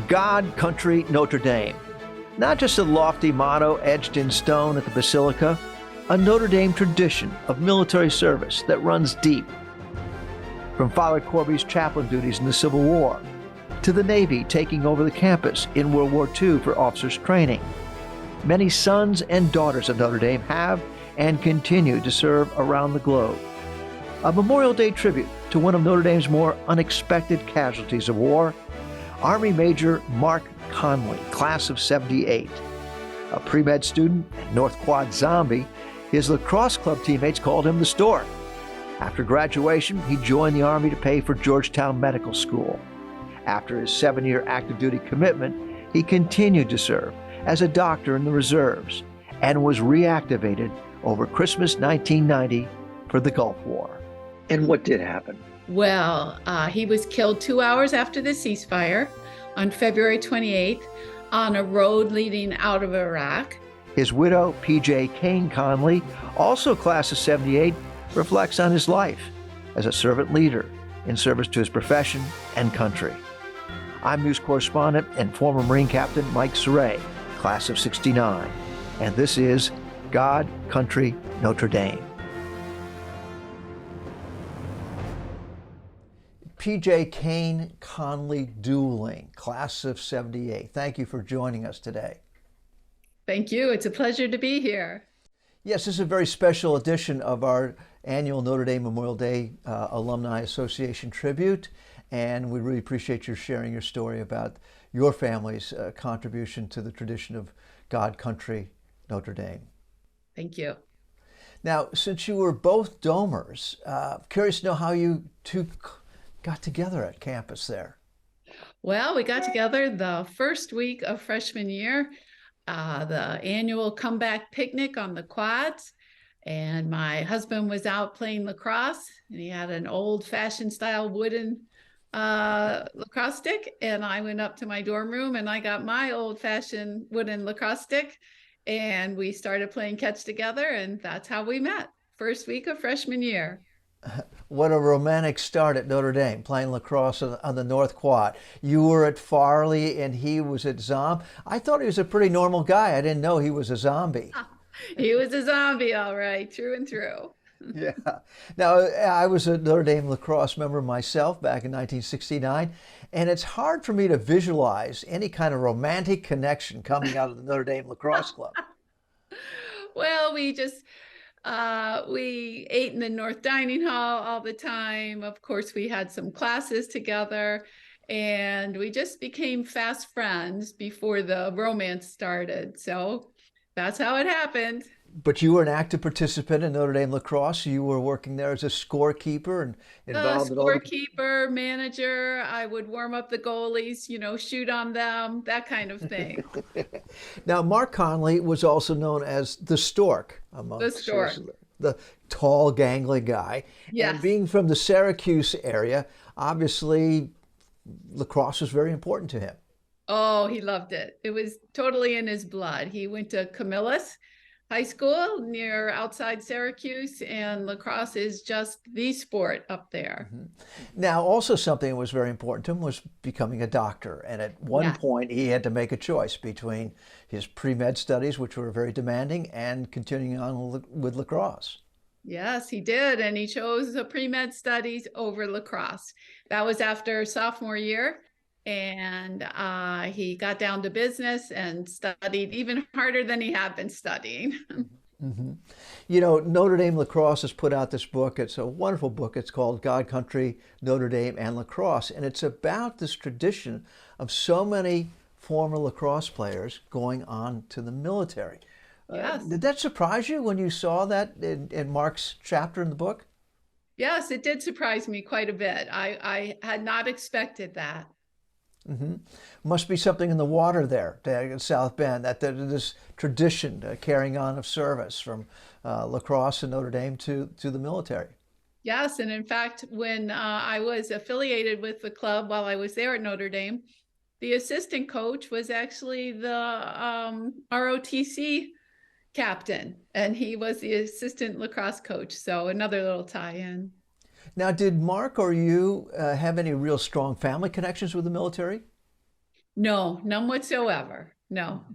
God, Country, Notre Dame. Not just a lofty motto etched in stone at the Basilica, a Notre Dame tradition of military service that runs deep. From Father Corby's chaplain duties in the Civil War, to the Navy taking over the campus in World War II for officers' training, many sons and daughters of Notre Dame have and continue to serve around the globe. A Memorial Day tribute to one of Notre Dame's more unexpected casualties of war, Army Major Mark Connelly, class of '78. A pre-med student and North Quad zombie, his lacrosse club teammates called him the Stork. After graduation, he joined the Army to pay for Georgetown Medical School. After his 7-year active duty commitment, he continued to serve as a doctor in the reserves and was reactivated over Christmas 1990 for the Gulf War. And what did happen? Well, he was killed 2 hours after the ceasefire on February 28th on a road leading out of Iraq. His widow, P.J. Kane Connelly, also class of '78, reflects on his life as a servant leader in service to his profession and country. I'm news correspondent and former Marine Captain Mike Cerre, class of '69, and this is God, Country, Notre Dame. P.J. Kane Connelly Duling, class of '78. Thank you for joining us today. Thank you. It's a pleasure to be here. Yes, this is a very special edition of our annual Notre Dame Memorial Day Alumni Association tribute, and we really appreciate your sharing your story about your family's contribution to the tradition of God, Country, Notre Dame. Thank you. Now, since you were both Domers, curious to know how you two got together at campus there. Well, we got together the first week of freshman year, the annual comeback picnic on the quads. And my husband was out playing lacrosse, and he had an old-fashioned style wooden lacrosse stick. And I went up to my dorm room and I got my old-fashioned wooden lacrosse stick, and we started playing catch together, and that's how we met. First week of freshman year. What a romantic start at Notre Dame, playing lacrosse on the North Quad. You were at Farley and he was at Zom. I thought he was a pretty normal guy. I didn't know he was a zombie. He was a zombie, all right, true and true. Yeah. Now, I was a Notre Dame lacrosse member myself back in 1969, and it's hard for me to visualize any kind of romantic connection coming out of the Notre Dame Lacrosse Club. Well, we ate in the North Dining Hall all the time. Of course, we had some classes together, and we just became fast friends before the romance started. So that's how it happened. But you were an active participant in Notre Dame lacrosse. You were working there as a scorekeeper and involved in all the... Scorekeeper, manager. I would warm up the goalies, shoot on them, that kind of thing. Now, Mark Connelly was also known as the Stork The Stork. The tall, gangly guy. Yes. And being from the Syracuse area, obviously lacrosse was very important to him. Oh, he loved it. It was totally in his blood. He went to Camillus High School near outside Syracuse, and lacrosse is just the sport up there. Mm-hmm. Now, also something that was very important to him was becoming a doctor. And at one point, he had to make a choice between his pre-med studies, which were very demanding, and continuing on with lacrosse. Yes, he did. And he chose the pre-med studies over lacrosse. That was after sophomore year. And he got down to business and studied even harder than he had been studying. Mm-hmm. Notre Dame Lacrosse has put out this book. It's a wonderful book. It's called God, Country, Notre Dame, and Lacrosse. And it's about this tradition of so many former lacrosse players going on to the military. Yes. Did that surprise you when you saw that in Mark's chapter in the book? Yes, it did surprise me quite a bit. I had not expected that. Mm-hmm. Must be something in the water there in South Bend, that this tradition carrying on of service from lacrosse and Notre Dame to the military. Yes, and in fact, when I was affiliated with the club while I was there at Notre Dame, the assistant coach was actually the ROTC captain, and he was the assistant lacrosse coach. So another little tie-in. Now, did Mark or you have any real strong family connections with the military? No, none whatsoever. No.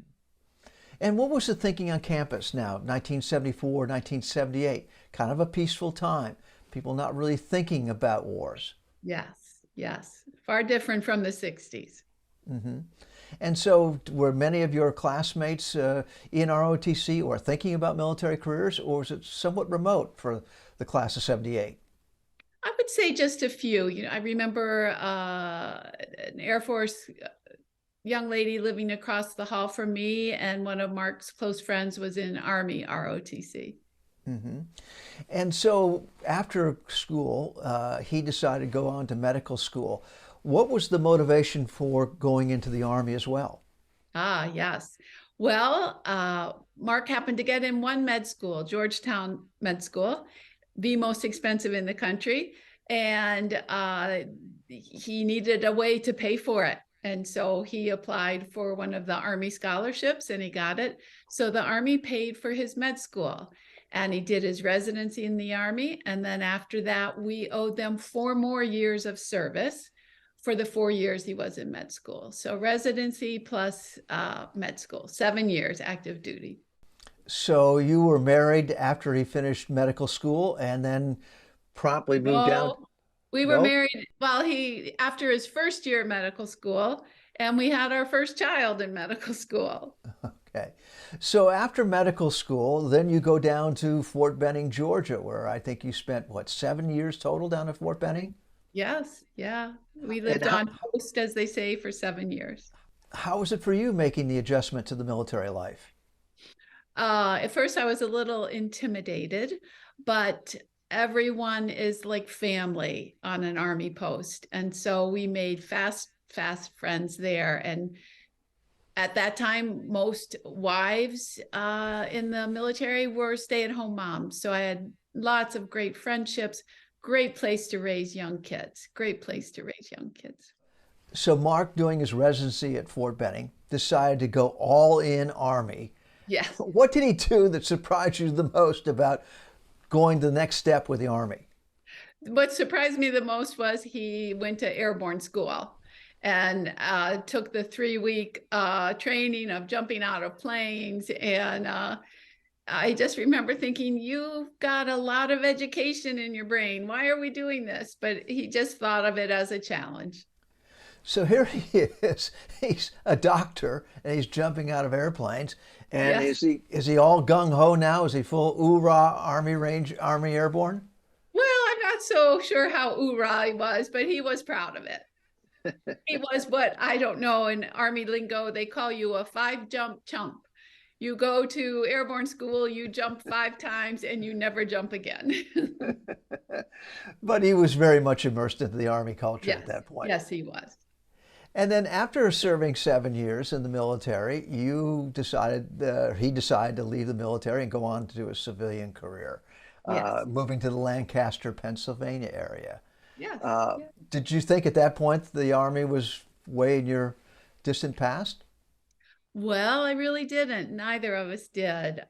And what was the thinking on campus now, 1974, 1978? Kind of a peaceful time. People not really thinking about wars. Yes, yes. Far different from the 60s. Hmm. And so, were many of your classmates in ROTC or thinking about military careers, or was it somewhat remote for the class of 78? I would say just a few. I remember an Air Force young lady living across the hall from me, and one of Mark's close friends was in Army ROTC. Hmm. And so, after school, he decided to go on to medical school. What was the motivation for going into the Army as well? Ah, yes. Well, Mark happened to get in one med school, Georgetown Med School, the most expensive in the country. And he needed a way to pay for it. And so he applied for one of the Army scholarships and he got it. So the Army paid for his med school and he did his residency in the Army. And then after that, we owed them 4 more years of service for the 4 years he was in med school. So residency plus med school, 7 years active duty. So you were married after he finished medical school and then promptly moved down? No, we were No? married after his first year of medical school, and we had our first child in medical school. Okay. So after medical school, then you go down to Fort Benning, Georgia, where I think you spent, what, 7 years total down at Fort Benning? Yes, yeah. We And lived on post, as they say, for 7 years. how was it for you making the adjustment to the military life? At first, I was a little intimidated, but everyone is like family on an Army post. And so we made fast friends there. And at that time, most wives in the military were stay-at-home moms. So I had lots of great friendships, great place to raise young kids, great place to raise young kids. So Mark, doing his residency at Fort Benning, decided to go all in Army. Yes. What did he do that surprised you the most about going the next step with the Army? What surprised me the most was he went to airborne school and took the 3 week training of jumping out of planes. And I just remember thinking, you've got a lot of education in your brain. Why are we doing this? But he just thought of it as a challenge. So here he is. He's a doctor and he's jumping out of airplanes. And Yes. is he all gung ho now? Is he full oorah Army Airborne? Well, I'm not so sure how oorah he was, but he was proud of it. He was what I don't know in Army lingo, they call you a 5 jump chump. You go to airborne school, you jump 5 times, and you never jump again. But he was very much immersed into the Army culture at Yes, that point. yes, he was. And then after serving 7 years in the military, he decided to leave the military and go on to a civilian career, Yes, moving to the Lancaster, Pennsylvania area. yes. Uh, Yes. did you think at that point the Army was way in your distant past? Well, I really didn't. Neither of us did.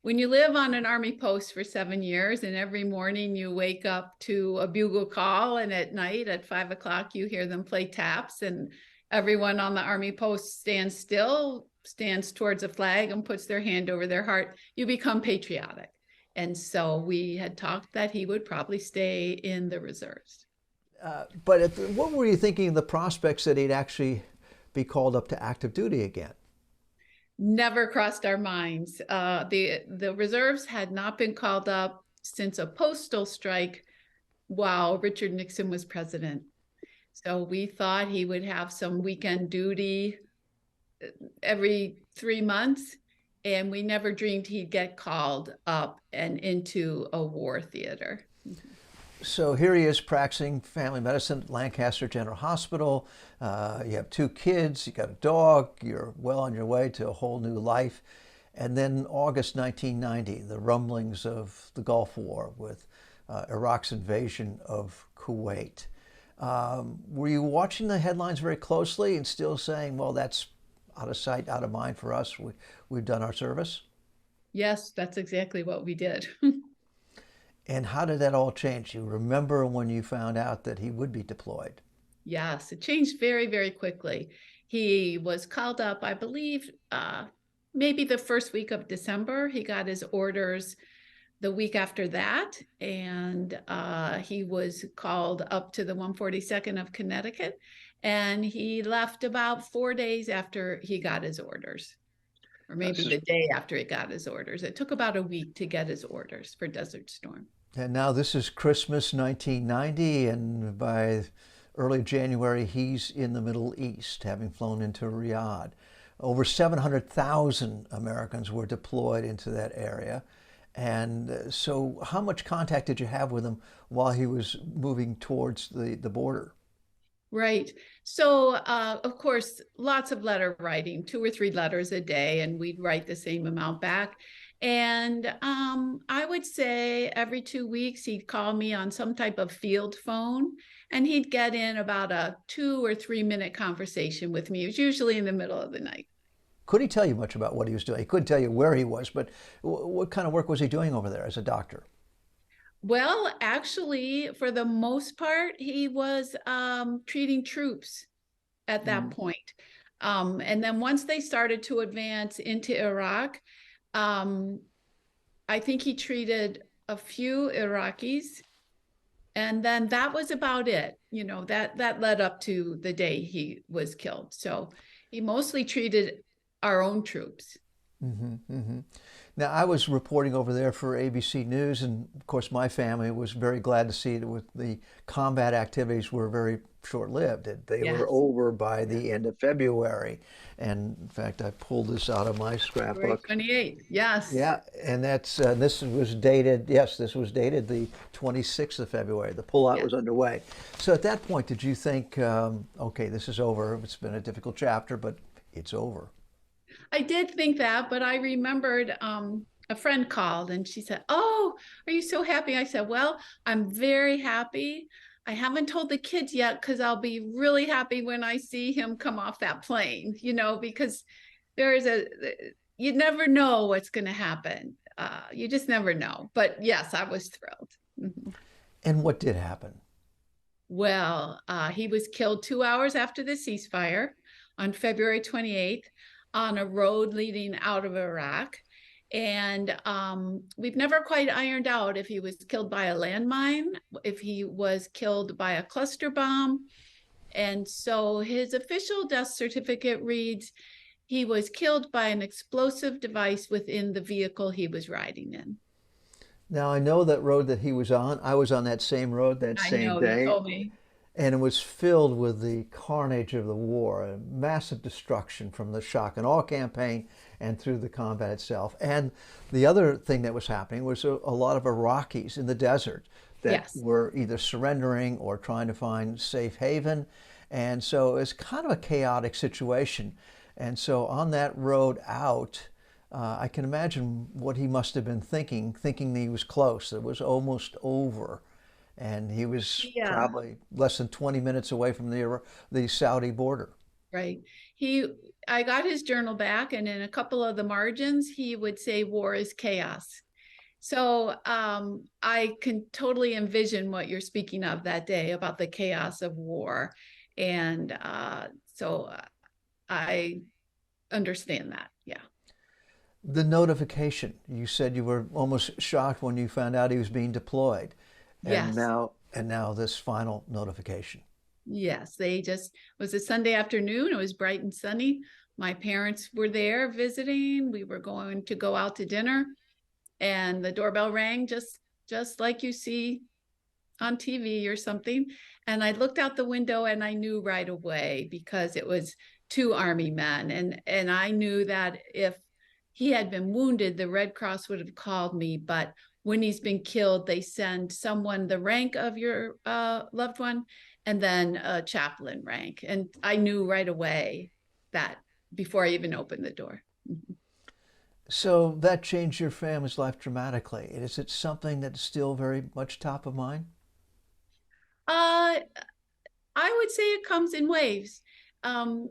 When you live on an Army post for 7 years and every morning you wake up to a bugle call and at night at 5 o'clock you hear them play taps and everyone on the Army post stands still, stands towards a flag and puts their hand over their heart, you become patriotic. And so we had talked that he would probably stay in the reserves. But what were you thinking of the prospects that he'd actually be called up to active duty again? Never crossed our minds. The reserves had not been called up since a postal strike while Richard Nixon was president. So we thought he would have some weekend duty every 3 months, and we never dreamed he'd get called up and into a war theater. So here he is practicing family medicine at Lancaster General Hospital. You have 2 kids, you got a dog, you're well on your way to a whole new life. And then August 1990, the rumblings of the Gulf War with Iraq's invasion of Kuwait. Were you watching the headlines very closely and still saying, well, that's out of sight, out of mind for us. We've done our service? Yes, that's exactly what we did. And how did that all change? You remember when you found out that he would be deployed? Yes, it changed very, very quickly. He was called up, I believe, maybe the first week of December. He got his orders the week after that, and he was called up to the 142nd of Connecticut, and he left about 4 days after he got his orders, or maybe This is, the day after he got his orders. It took about a week to get his orders for Desert Storm. and now this is Christmas 1990, and by early January, he's in the Middle East, having flown into Riyadh. Over 700,000 Americans were deployed into that area. And so, how much contact did you have with him while he was moving towards the border? Right. So, of course, lots of letter writing, 2 or 3 letters a day, and we'd write the same amount back. And I would say every 2 weeks, he'd call me on some type of field phone, and he'd get in about a 2 or 3 minute conversation with me. It was usually in the middle of the night. Couldn't he tell you much about what he was doing? He couldn't tell you where he was, but what kind of work was he doing over there as a doctor? Well, actually, for the most part, he was treating troops at that Mm. point. And then once they started to advance into Iraq, um, I think he treated a few Iraqis, and then that was about it. You know, that led up to the day he was killed. So he mostly treated our own troops. Hmm. Hmm. Now, I was reporting over there for ABC News, and of course, my family was very glad to see that with the combat activities were very short-lived. They were Yes. over by the end of February. And in fact, I pulled this out of my February scrapbook. 28th. Yes. Yeah, and this was dated, yes, this was dated the 26th of February. The pullout Yes. was underway. So at that point, did you think, okay, this is over. It's been a difficult chapter, but it's over. I did think that, but I remembered a friend called and she said, "Oh, are you so happy?" I said, "Well, I'm very happy. I haven't told the kids yet because I'll be really happy when I see him come off that plane, because there is you never know what's going to happen. You just never know." But yes, I was thrilled. Mhm. And what did happen? Well, he was killed 2 hours after the ceasefire on February 28th on a road leading out of Iraq. And we've never quite ironed out if he was killed by a landmine, if he was killed by a cluster bomb. And so his official death certificate reads he was killed by an explosive device within the vehicle he was riding in. Now, I know that road that he was on. I was on that same road that I same know you day, told me. and it was filled with the carnage of the war, a massive destruction from the shock and awe campaign and through the combat itself. And the other thing that was happening was a lot of Iraqis in the desert that Yes. were either surrendering or trying to find safe haven. And so it's kind of a chaotic situation. And so on that road out, I can imagine what he must have been thinking that he was close, it was almost over, and he was Yeah. probably less than 20 minutes away from the Saudi border. Right. He, I got his journal back, and in a couple of the margins, he would say war is chaos. So I can totally envision what you're speaking of that day about the chaos of war. And so I understand that. Yeah. The notification, you said you were almost shocked when you found out he was being deployed, and Yes. now this final notification. Yes. It was a Sunday afternoon. It was bright and sunny. My parents were there visiting. We were going to go out to dinner, and the doorbell rang just like you see on TV or something. And I looked out the window and I knew right away because it was 2 Army men. And I knew that if he had been wounded, the Red Cross would have called me. But when he's been killed, they send someone the rank of your loved one and then a chaplain rank. And I knew right away that before I even opened the door. So that changed your family's life dramatically. Is it something that's still very much top of mind? Uh, I would say it comes in waves. Um,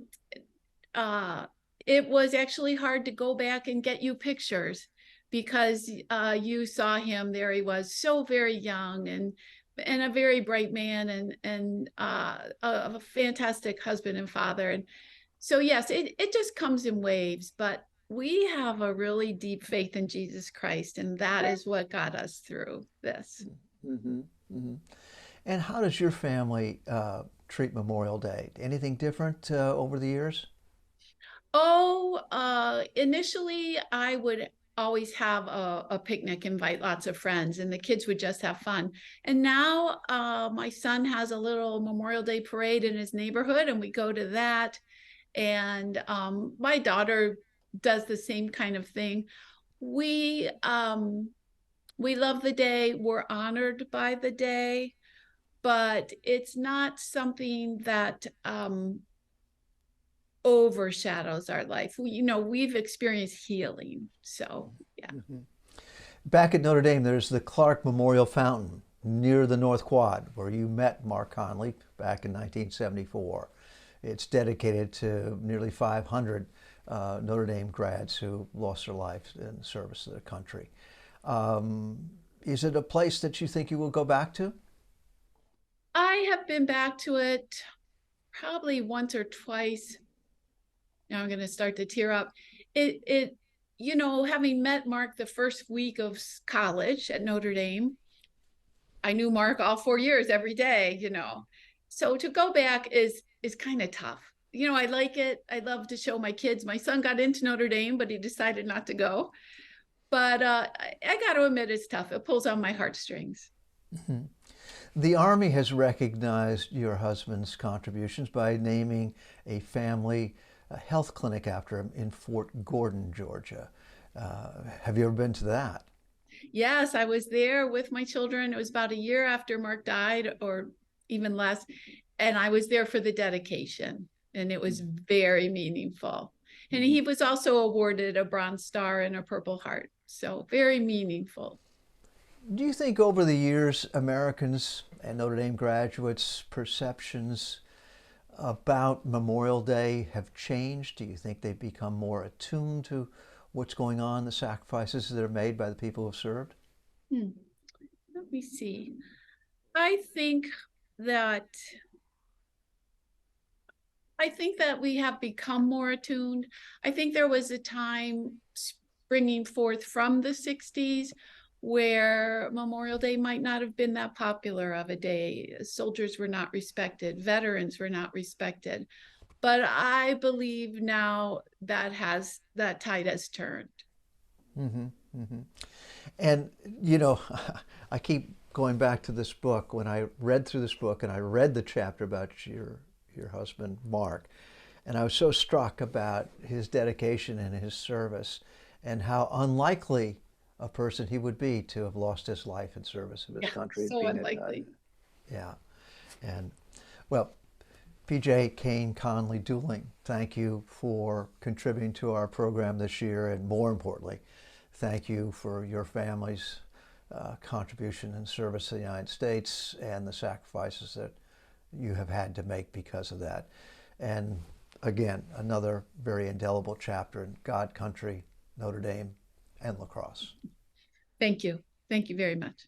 uh, it was actually hard to go back and get you pictures because you saw him there. He was so very young, and a very bright man, and a fantastic husband and father. And so, yes, it just comes in waves, but we have a really deep faith in Jesus Christ, and that is what got us through this. Hmm. Hmm. And how does your family treat Memorial Day? Anything different over the years? Oh, initially I would always have a picnic, invite lots of friends, and the kids would just have fun. And now my son has a little Memorial Day parade in his neighborhood, and we go to that. And my daughter does the same kind of thing. We love the day. We're honored by the day, but it's not something that overshadows our life. We've experienced healing. So, yeah. Mhm. Back at Notre Dame, there's the Clark Memorial Fountain near the North Quad, where you met Mark Connelly back in 1974. It's dedicated to nearly 500 Notre Dame grads who lost their lives in service to their country. Is it a place that you think you will go back to? I have been back to it probably once or twice. Now I'm going to start to tear up. It, having met Mark the first week of college at Notre Dame, I knew Mark all 4 years every day. So to go back is kind of tough. I like it. I love to show my kids. My son got into Notre Dame, but he decided not to go. But I got to admit, it's tough. It pulls on my heartstrings. Mhm. The Army has recognized your husband's contributions by naming a family health clinic after him in Fort Gordon, Georgia. Have you ever been to that? Yes, I was there with my children. It was about a year after Mark died, or even less. And I was there for the dedication, and it was very meaningful. And he was also awarded a Bronze Star and a Purple Heart. So very meaningful. Do you think over the years, Americans and Notre Dame graduates' perceptions about Memorial Day have changed? Do you think they've become more attuned to what's going on, the sacrifices that are made by the people who've served? Hmm. Let me see. I think that I think that we have become more attuned. I think there was a time springing forth from the 60s where Memorial Day might not have been that popular of a day. Soldiers were not respected, veterans were not respected. But I believe now that tide has turned. Hmm. Hmm. And, you know, I keep going back to this book. When I read through this book and I read the chapter about your husband, Mark, and I was so struck about his dedication and his service and how unlikely a person he would be to have lost his life in service of his Yeah, country. so unlikely. Yeah. And, well, PJ Kane Connelly Duling, thank you for contributing to our program this year, and more importantly, thank you for your family's contribution and service to the United States and the sacrifices that you have had to make because of that. And again, another very indelible chapter in God, country, Notre Dame, and lacrosse. Thank you. Thank you very much.